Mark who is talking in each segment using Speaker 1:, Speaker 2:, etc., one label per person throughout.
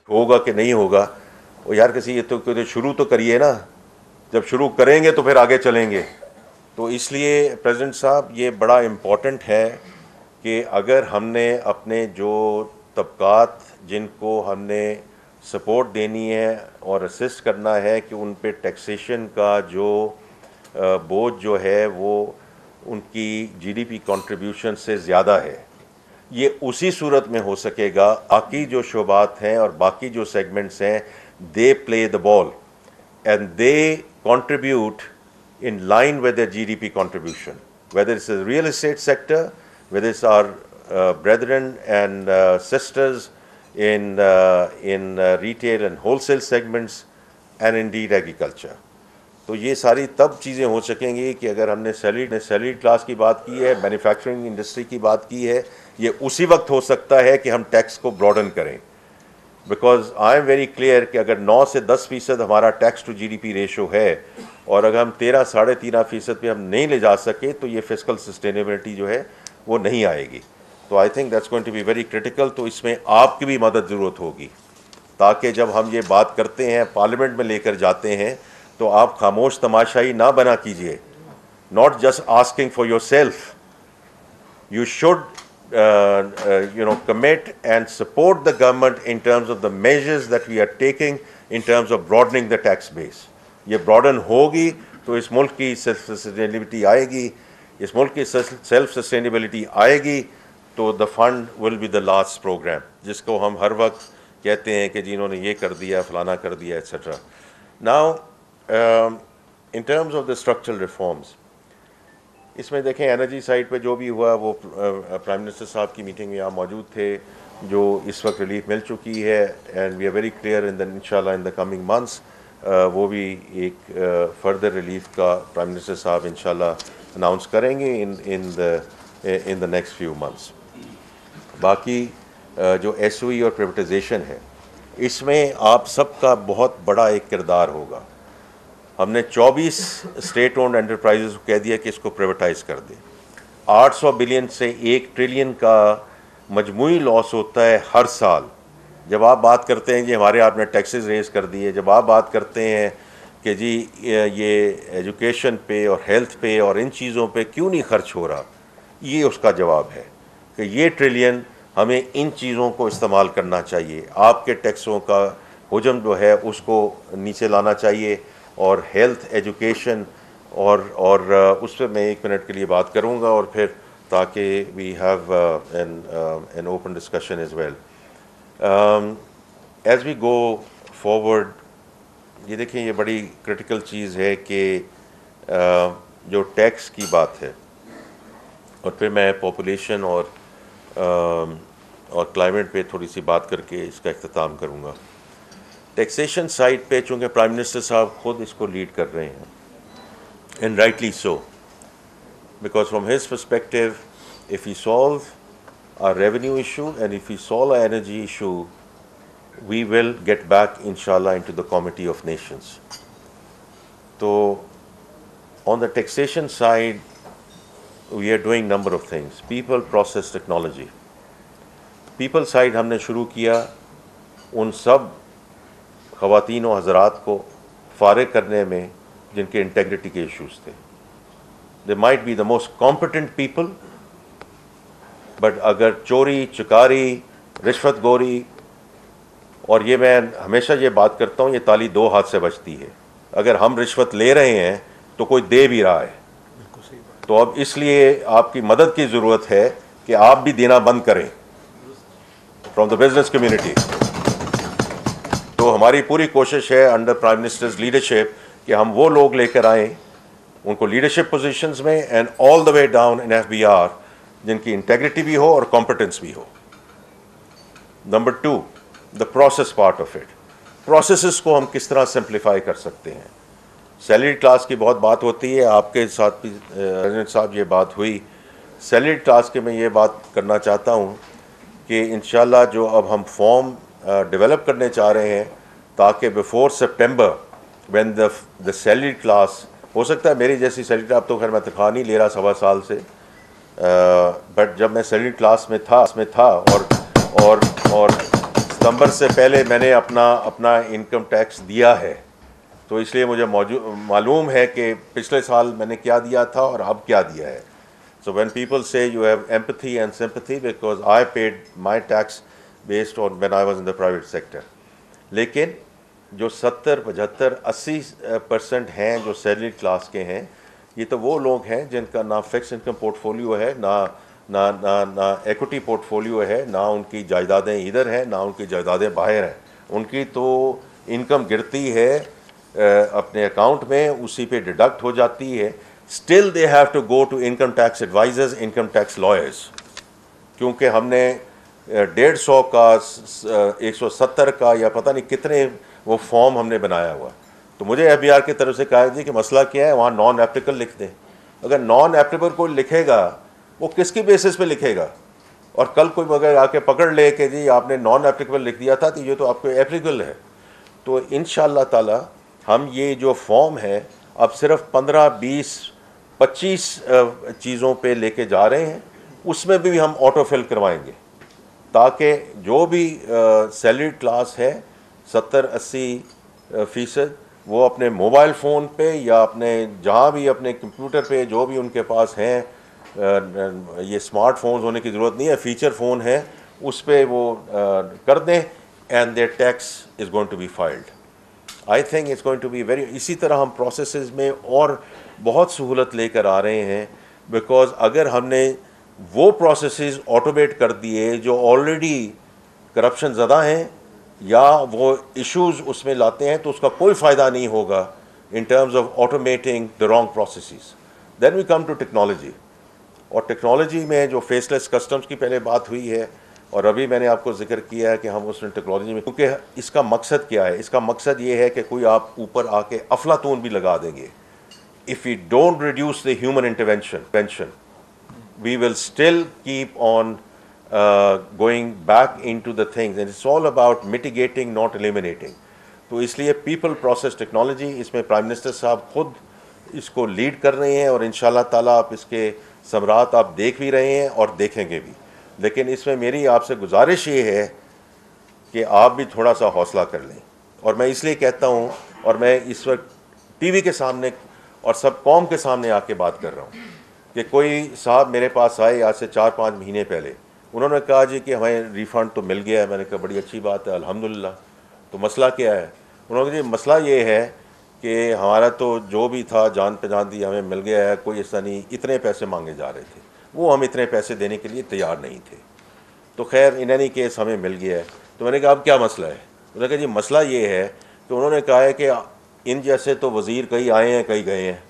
Speaker 1: होगा कि नहीं होगा, वो यार किसी ये तो शुरू तो करिए ना, जब शुरू करेंगे तो फिर आगे चलेंगे। तो इसलिए प्रेसिडेंट साहब ये बड़ा इम्पॉर्टेंट है कि अगर हमने अपने जो तबकात जिनको हमने सपोर्ट देनी है और असिस्ट करना है कि उन पे टैक्सेशन का जो बोझ जो है वो उनकी जीडीपी कंट्रीब्यूशन से ज़्यादा है, ये उसी सूरत में हो सकेगा। बाकी जो शोबात हैं और बाकी जो सेगमेंट्स हैं, they play the ball and they contribute in line with their GDP contribution, whether it's the real estate sector, whether it's our brethren and sisters in retail and wholesale segments, and indeed agriculture. तो ये सारी तब चीज़ें हो सकेंगी कि अगर हमने सैलरी क्लास की बात की है, मैन्युफैक्चरिंग इंडस्ट्री की बात की है, ये उसी वक्त हो सकता है कि हम टैक्स को ब्रॉडन करें। Because I am very clear कि अगर 9 से 10% हमारा टैक्स टू जीडीपी रेशो है और अगर हम 13-13.5% पे हम नहीं ले जा सके तो ये फिस्कल सस्टेनेबिलिटी जो है वो नहीं आएगी। तो I think that's going to be very critical. तो इसमें आपकी भी मदद ज़रूरत होगी ताकि जब हम ये बात करते हैं, पार्लियामेंट में लेकर जाते हैं, तो आप खामोश तमाशाई ना बना कीजिए। Not just asking for your self, you should commit and support the government in terms of the measures that we are taking in terms of broadening the tax base. ये broaden होगी तो इस मुल्क की सेल्फ सस्टेनेबिलिटी आएगी, इस मुल्क की सेल्फ सस्टेनेबिलिटी आएगी तो the fund will be the last program, जिसको हम हर वक्त कहते हैं कि जिन्होंने ये कर दिया, फलाना कर दिया, etcetera. Now in terms of the structural reforms, इसमें देखें एनर्जी साइड पे जो भी हुआ वो प्राइम मिनिस्टर साहब की मीटिंग में आप मौजूद थे, जो इस वक्त रिलीफ मिल चुकी है and we are very clear in the इंशाल्लाह इन द कमिंग मंथ्स वो भी एक फर्दर रिलीफ का प्राइम मिनिस्टर साहब इंशाल्लाह अनाउंस करेंगे in the next few months. बाकी जो एसओई और प्राइवेटाइजेशन है, इसमें आप सबका बहुत बड़ा एक किरदार होगा। हमने 24 स्टेट ओन्ड एंटरप्राइजेस को कह दिया कि इसको प्राइवेटाइज कर दें। 800 बिलियन से 1 ट्रिलियन का मजमूई लॉस होता है हर साल। जब आप बात करते हैं कि हमारे आपने टैक्सेस रेज कर दिए, जब आप बात करते हैं कि जी ये एजुकेशन पे और हेल्थ पे और इन चीज़ों पे क्यों नहीं खर्च हो रहा, ये उसका जवाब है कि ये ट्रिलियन हमें इन चीज़ों को इस्तेमाल करना चाहिए। आपके टैक्सों का हुजम जो है उसको नीचे लाना चाहिए और हेल्थ, एजुकेशन और उस पर मैं 1 मिनट के लिए बात करूंगा और फिर ताकि we have an open discussion as well as we go forward. ये देखें, ये बड़ी क्रिटिकल चीज़ है कि जो टैक्स की बात है, और फिर मैं पॉपुलेशन और क्लाइमेट पे थोड़ी सी बात करके इसका इख्तिताम करूँगा। टैक्सेशन साइड पे चूँकि प्राइम मिनिस्टर साहब खुद इसको लीड कर रहे हैं, and rightly so, because from his perspective if he solve our revenue issue and if he solve our energy issue, we will get back इंशाल्लाह into the committee of nations. तो on the taxation side we are doing number of things. People, process, technology. People side हमने शुरू किया उन सब ख़वातीन और हज़रात को फ़ारिग करने में जिनके इंटेग्रिटी के इश्यूज़ थे। They might be the most competent people, but अगर चोरी, चकारी, रिश्वत गोरी, और ये मैं हमेशा ये बात करता हूँ, ये ताली 2 हाथ से बजती है। अगर हम रिश्वत ले रहे हैं तो कोई दे भी रहा है, तो अब इसलिए आपकी मदद की ज़रूरत है कि आप भी देना बंद करें फ्रॉम द बिजनेस कम्युनिटी। तो हमारी पूरी कोशिश है अंडर प्राइम मिनिस्टर्स लीडरशिप कि हम वो लोग लेकर आएँ उनको लीडरशिप पोजीशंस में and all the way down in FBR जिनकी इंटेग्रिटी भी हो और कॉम्पिटेंस भी हो। Number 2, the process part of it. Processes को हम किस तरह सिंप्लीफाई कर सकते हैं। सैलरी क्लास की बहुत बात होती है, आपके साथ भी प्रेसिडेंट साहब ये बात हुई। सैलरी क्लास के मैं ये बात करना चाहता हूँ कि इंशाल्लाह जो अब हम फॉर्म डेवलप करने चाह रहे हैं ताकि before September when the salary class, हो सकता है मेरी जैसी सैलरी क्लास, तो खैर मैं तनख्वाह नहीं ले रहा 1.25 साल से, बट जब मैं सैलरी क्लास में था और सितंबर से पहले मैंने अपना इनकम टैक्स दिया है, तो इसलिए मुझे मालूम है कि पिछले साल मैंने क्या दिया था और अब क्या दिया है. So when people say you have empathy and sympathy, because I paid my tax based on when I was in the private sector. लेकिन जो 70, 75, 80% हैं जो सैलरी क्लास के हैं, ये तो वो लोग हैं जिनका ना फिक्स इनकम पोर्टफोलियो है, ना इक्विटी पोर्टफोलियो है, ना उनकी जायदादें इधर हैं, ना उनकी जायदादें बाहर हैं. उनकी तो इनकम गिरती है अपने अकाउंट में, उसी पे डिडक्ट हो जाती है. Still they have to go to income tax advisors, income tax lawyers, क्योंकि हमने 150 का 170 का या पता नहीं कितने वो फॉर्म हमने बनाया हुआ. तो मुझे FBI की तरफ से कहा जी कि मसला क्या है, वहाँ नॉन एप्लीकेबल लिख दें. अगर नॉन एप्लीकेबल कोई लिखेगा वो किसकी बेसिस पे लिखेगा, और कल कोई अगर आके पकड़ ले कि जी आपने नॉन एप्लीकेबल लिख दिया था तो ये तो आपको एप्लीकेबल है. तो इंशाअल्लाह ताला हम ये जो फॉर्म है अब सिर्फ 15, 20, 25 चीज़ों पे लेके जा रहे हैं. उसमें भी हम ऑटो फिल करवाएंगे ताकि जो भी सैलरी क्लास है 70-80% वो अपने मोबाइल फ़ोन पे या अपने जहाँ भी अपने कंप्यूटर पे जो भी उनके पास हैं, ये स्मार्टफोन्स होने की ज़रूरत नहीं है, फ़ीचर फ़ोन है, उस पर वो कर दें and their tax is going to be filed. I think it's going to be very. इसी तरह हम प्रोसेसेस में और बहुत सहूलत लेकर आ रहे हैं, बिकॉज अगर हमने वो प्रोसेसेस ऑटोमेट कर दिए जो ऑलरेडी करप्शन ज़्यादा हैं या वो इश्यूज़ उसमें लाते हैं, तो उसका कोई फ़ायदा नहीं होगा in terms of automating the wrong processes. Then we come to technology. और टेक्नोलॉजी में जो फेसलेस कस्टम्स की पहले बात हुई है और अभी मैंने आपको जिक्र किया है कि हम उसमें टेक्नोलॉजी में, क्योंकि इसका मकसद क्या है, इसका मकसद ये है कि कोई आप ऊपर आके अफलातून भी लगा देंगे. If we don't reduce the human intervention, we will still keep on going back into the things, and it's all about mitigating, not eliminating. तो इसलिए people process technology, इसमें प्राइम मिनिस्टर साहब खुद इसको लीड कर रहे हैं और इंशाल्लाह ताला आप इसके समरात आप देख भी रहे हैं और देखेंगे भी. लेकिन इसमें मेरी आपसे गुजारिश ये है कि आप भी थोड़ा सा हौसला कर लें. और मैं इसलिए कहता हूँ, और मैं इस वक्त टीवी के सामने और सब कौम के सामने आके बात कर रहा हूँ कि कोई साहब मेरे पास आए आज से 4-5 महीने पहले, उन्होंने कहा जी कि हमें रिफ़ंड तो मिल गया है. मैंने कहा बड़ी अच्छी बात है, अल्हम्दुलिल्लाह. तो मसला क्या है? उन्होंने कहा जी मसला ये है कि हमारा तो जो भी था जान पहचान दी हमें मिल गया है, कोई ऐसा नहीं, इतने पैसे मांगे जा रहे थे, वो हम इतने पैसे देने के लिए तैयार नहीं थे. तो खैर इन एनी केस हमें मिल गया है. तो मैंने कहा अब क्या मसला है? उन्होंने कहा जी मसला ये है कि उन्होंने कहा है कि इन जैसे तो वज़ीर कई आए हैं कई गए हैं,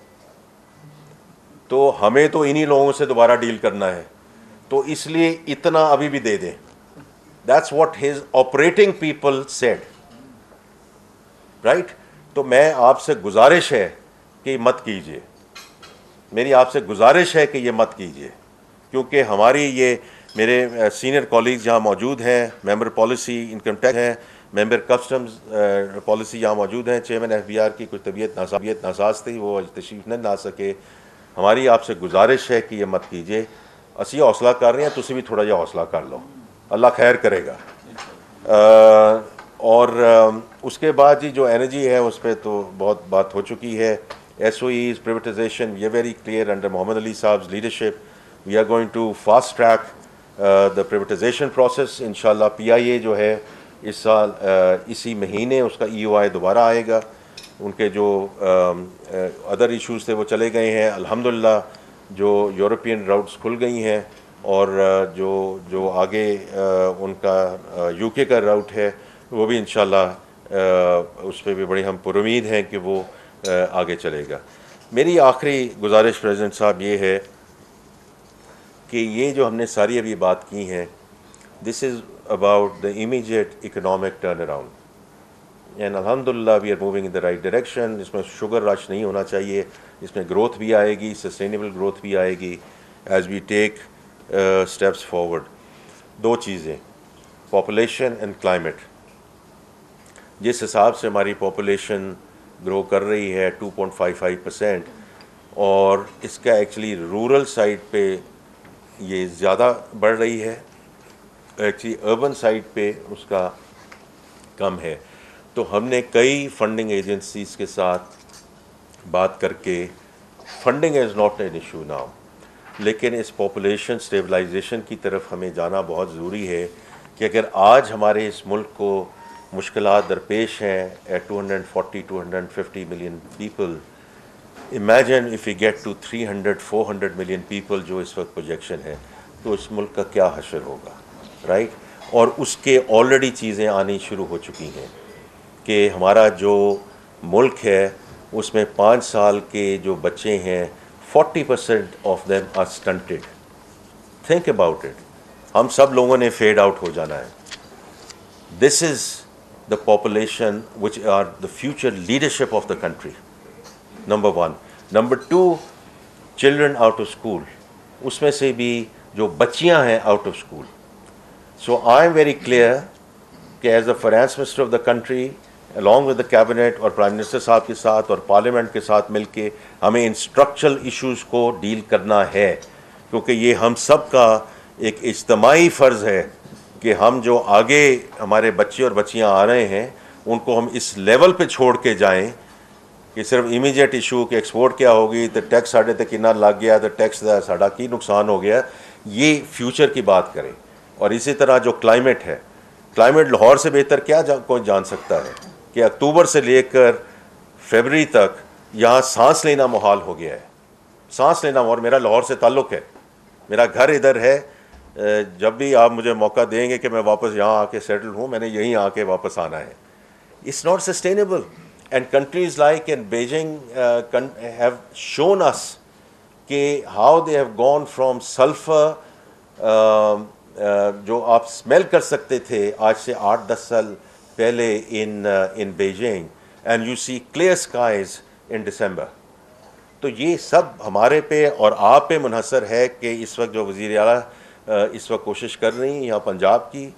Speaker 1: तो हमें तो इन्हीं लोगों से दोबारा डील करना है, तो इसलिए इतना अभी भी दे दें. That's what his operating people said, right. तो मैं आपसे गुजारिश है कि मत कीजिए, मेरी आपसे गुजारिश है कि ये मत कीजिए, क्योंकि हमारी ये मेरे सीनियर कॉलीग्स यहाँ मौजूद हैं, मेंबर पॉलिसी इनकम टैक्स हैं, मेंबर कस्टम्स पॉलिसी यहाँ मौजूद हैं, चेयरमैन FBR की कुछ तबीयत नासाज थी, वो तशरीफ नहीं ला सके. हमारी आपसे गुजारिश है कि ये मत कीजिए. असी हौसला कर रहे हैं, तुसी भी थोड़ा जिहा हौसला कर लो, अल्लाह खैर करेगा. और उसके बाद जी जो एनर्जी है उस पर तो बहुत बात हो चुकी है. SOEs, privatization, ये very clear under Mohammad Ali sahab leadership. We are going to fast track the privatization process. इंशाल्लाह PIA जो है इस साल इसी महीने उसका EOI दोबारा आएगा. उनके जो अदर इश्यूज़ थे वो चले गए हैं अल्हम्दुलिल्लाह. जो यूरोपियन राउट्स खुल गई हैं और जो आगे उनका UK का राउट है वो भी इंशाल्लाह उस पर भी बड़ी हम पुरुमीद हैं कि वो आगे चलेगा. मेरी आखिरी गुजारिश प्रेसिडेंट साहब ये है कि ये जो हमने सारी अभी बात की हैं, this is about the immediate economic turnaround, and अल्हम्दुलिल्लाह we are moving in the right direction. इसमें शुगर रश नहीं होना चाहिए, इसमें ग्रोथ भी आएगी, सस्टेनेबल ग्रोथ भी आएगी as we take steps forward. दो चीज़ें, पॉपुलेशन एंड क्लाइमेट. जिस हिसाब से हमारी पॉपुलेशन ग्रो कर रही है 2.55%, और इसका एक्चुअली रूरल साइड पे ये ज़्यादा बढ़ रही है, एक्चुअली अर्बन साइड पे उसका कम है। तो हमने कई फंडिंग एजेंसीज़ के साथ बात करके, funding is not an issue now, लेकिन इस पॉपुलेशन स्टेबलाइजेशन की तरफ हमें जाना बहुत ज़रूरी है कि अगर आज हमारे इस मुल्क को मुश्किलात दरपेश हैं at 240-250 million people, imagine if we get to 300-400 million people जो इस वक्त प्रोजेक्शन है, तो इस मुल्क का क्या हशर होगा, राइट। और उसके ऑलरेडी चीज़ें आनी शुरू हो चुकी हैं कि हमारा जो मुल्क है उसमें 5 साल के जो बच्चे हैं 40% of them are stunted. Think about it, हम सब लोगों ने फेड आउट हो जाना है। This is the population which are the future leadership of the country, number 1। Number 2, children out of school, उसमें से भी जो बच्चियां हैं out of school. So I am very clear कि as the finance minister of the country along with the cabinet और prime minister साहब के साथ और पार्लियामेंट के साथ मिलके हमें इन स्ट्रक्चरल इश्यूज़ को डील करना है, क्योंकि ये हम सब का एक इज्तमाही फ़र्ज़ है कि हम जो आगे हमारे बच्चे और बच्चियां आ रहे हैं उनको हम इस लेवल पे छोड़ के जाएं कि सिर्फ इमीडिएट इशू कि एक्सपोर्ट क्या होगी, तो टैक्स साढ़े तक कितना लग गया, तो टैक्स का साढ़ा की नुकसान हो गया, ये फ्यूचर की बात करें। और इसी तरह जो क्लाइमेट है, क्लाइमेट लाहौर से बेहतर क्या कोई जान सकता है कि अक्टूबर से लेकर फरवरी तक यहाँ सांस लेना मुहाल हो गया है, सांस लेना। और मेरा लाहौर से ताल्लुक़ है, मेरा घर इधर है। जब भी आप मुझे मौका देंगे कि मैं वापस यहाँ आके सेटल हूँ, मैंने यहीं आके वापस आना है। It's not sustainable. And countries like in Beijing have shown us how they have gone from sulfur जो आप स्मेल कर सकते थे आज से 8-10 साल पहले in Beijing, and you see clear skies in December। तो ये सब हमारे पे और आप पे मुनहसर है कि इस वक्त जो वज़ीर आला इस वक्त कोशिश कर रही हैं यहाँ पंजाब की